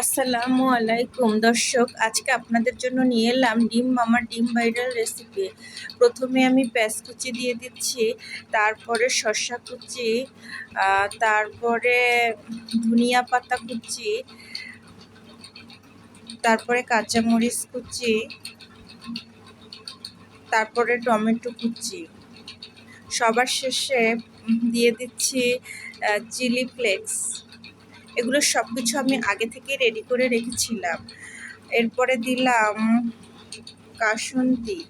আসসালামু আলাইকুম দর্শক, আজকে আপনাদের জন্য নিয়ে এলাম ডিম মামার ডিম ভাইরাল রেসিপি। প্রথমে আমি পেঁয়াজ কুচি দিয়ে দিচ্ছি, তারপরে শসা কুচি, তারপরে ধনিয়া পাতা কুচি, তারপরে কাঁচামরিচ কুচি, তারপরে টমেটো কুচি, সবার শেষে দিয়ে দিচ্ছি চিলি ফ্লেক্স। এগুলো সব কিছু আমি আগে থেকে রেডি করে রেখেছিলাম। এরপরে দিলাম কাসুন্দি,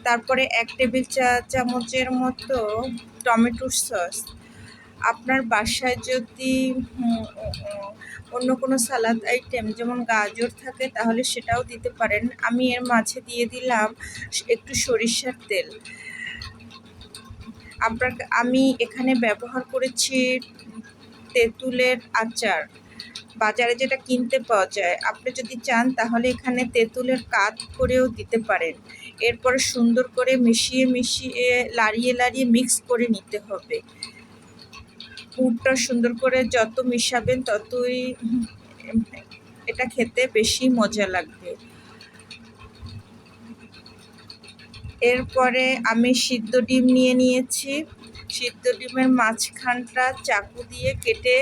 তারপরে 1 টেবিল চামচের মতো টমেটোর সস। আপনার বাসায় যদি অন্য কোনো সালাদ আইটেম যেমন গাজর থাকে তাহলে সেটাও দিতে পারেন। আমি এর মাঝে দিয়ে দিলাম একটু সরিষার তেল। আমি এখানে ব্যবহার করেছি তেঁতুলের আচার, বাজারে যেটা কিনতে পাওয়া যায়। আপনি যদি চান তাহলে এখানে তেঁতুলের কাত করেও দিতে পারেন। এরপরে সুন্দর করে মিশিয়ে লাড়িয়ে মিক্স করে নিতে হবে। পুরটা সুন্দর করে যত মিশাবেন ততই এটা খেতে বেশি মজা লাগবে। এরপরে আমি সিদ্ধ ডিম নিয়ে নিয়েছি। সিদ্ধ ডিমের মাঝখানটা চাকু দিয়ে কেটে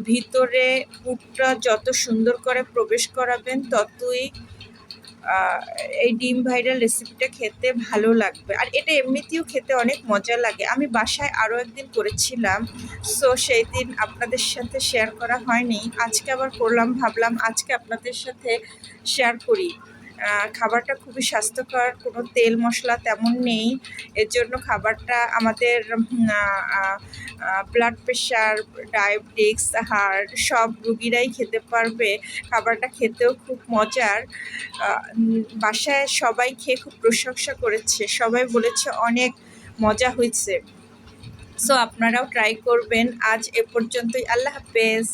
ভিতরে পুরটা যত সুন্দর করে প্রবেশ করাবেন ততই এই ডিম ভাইরাল রেসিপিটা খেতে ভালো লাগবে। আর এটা এমনিতেও খেতে অনেক মজা লাগে। আমি বাসায় আরও একদিন করেছিলাম, সো সেই দিন আপনাদের সাথে শেয়ার করা হয়নি। আজকে আবার করলাম, ভাবলাম আজকে আপনাদের সাথে শেয়ার করি। খাবারটা খুবই স্বাস্থ্যকর, কোনো তেল মশলা তেমন নেই। এর জন্য খাবারটা আমাদের ব্লাড প্রেশার, ডায়াবেটিক্স, হার্ট সব রুগীরাই খেতে পারবে। খাবারটা খেতেও খুব মজার। বাসায় সবাই খেয়ে খুব প্রশংসা করেছে, সবাই বলেছে অনেক মজা হয়েছে। সো আপনারাও ট্রাই করবেন। আজ এ পর্যন্তই। আল্লাহ হাফেজ।